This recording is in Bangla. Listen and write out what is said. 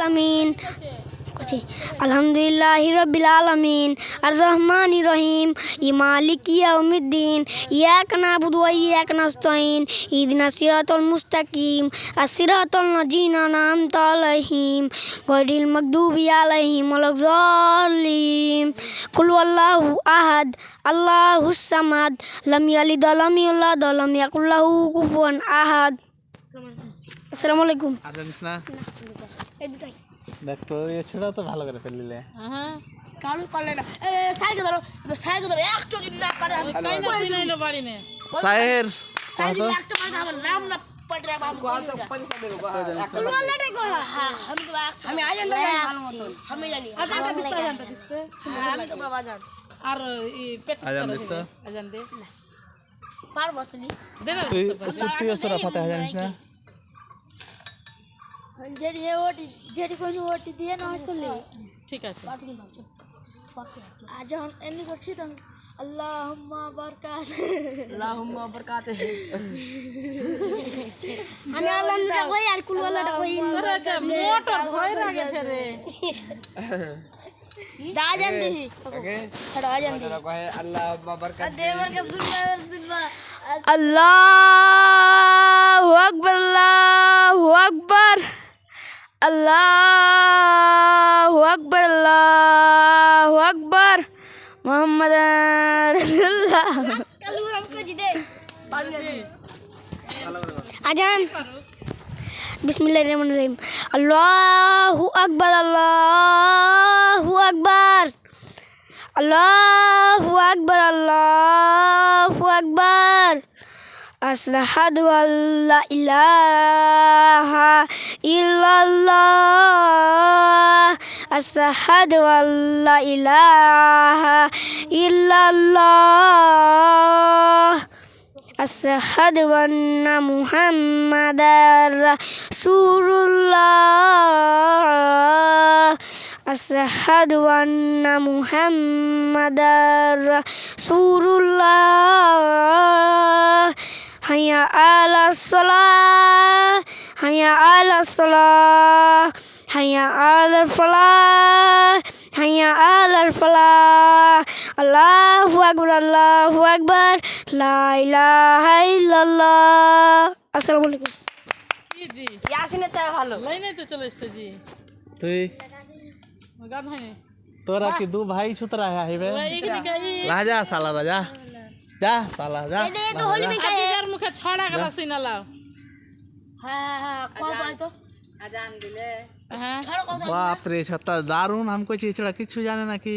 আলামিন আলহামদুলিল্লাহি রাব্বিল আলামিন আর রহমানির রহিম মালিকি ইয়াউমিদ্দিন ইয়াকা না'বুদু ওয়া ইয়াকা নাস্তাইন ইহদিনাস সিরাতাল মুস্তাকিম as-siratal ladzina an'amta আলাইহিম গায়রিল মাগদুবি আলাইহিম ওয়ালাদ-দাল্লিন কুল huwallahu আহাদ আল্লাহুস সামাদ লাম ইয়ালিদ ওয়া লাম ইউলাদ ওয়া লাম ইয়াকুল লাহু কুফুয়ান আহাদ। আসসালামু আলাইকুম। আর জানিস না দেখ তো এই ছোড়া তো ভালো করে ফেললিলে কালু পারলে না সাইকেল ধরো একটু দিন না পারে আমি না পারি না সাহের সাইকেল একটা পারে আমার নাম না পড়ে বাবা কত পানি পাবে আমি আজান দেব ভালো মত আমি জানি আজান দিতে জানতে আমি তো বাবা জান আর এই প্র্যাকটিস আজান দিস তো আজান দে পার বসলি দে না তুই সুত্তি ওসরা ফাতে জানিস না যেটি কোন ওটি দিয়ে নামাজ পড়লে ঠিক আছে আর যখন এমনি করছি তখন আল্লাহুম্মা বারকাত আমি আলহামদুলিল্লাহ কই আর কুলওয়ালাটা কই মোটর ভয় লাগেছে রে দা জান দিহি ছড়া জান দিহি আল্লাহুম্মা বারকাত দেবার কা সুন্নাহ আল্লাহু আকবার আল্লাহু আকবার আল্লাহু আকবার আল্লাহু আকবার মুহাম্মাদ রাসূলুল্লাহ কালু আমকো জিদে আজান বিসমিল্লাহির রহমানির রহিম আল্লাহু আকবার আল্লাহু আকবার আল্লাহু আকবার আল্লাহু আকবার আশহাদু আল্লা ইলাহা ইল্লাল্লাহ আশহাদু আল্লা ইলাহা ইল্লাল্লাহ আশহাদু আন্না মুহাম্মাদার রাসূলুল্লাহ আশহাদু আন্না মুহাম্মাদার রাসূলুল্লাহ হাইয়া আলাস সালাহ হাইয়া আলাস সালাহ হাইয়া আলাল ফালাহ হাইয়া আলাল ফালাহ আল্লাহু আকবার লা ইলাহা ইল্লাল্লাহ। আসসালামু আলাইকুম। জি ইয়াসিনের তা ভালো লাইনে তো চলে এসেছে জি তুই গান হয়নি তোরা কি দু ভাই সুতরা হইবে এইখানে গাই রাজা সালা রাজা যা সালা যা তো হলি মে আজিজার মুখে ছড়া গলা শুনা লাও হ্যাঁ কও তো হ্যাঁ বাপ রে ছত্তা দারুন हमको চিছড়া কিছু জানে নাকি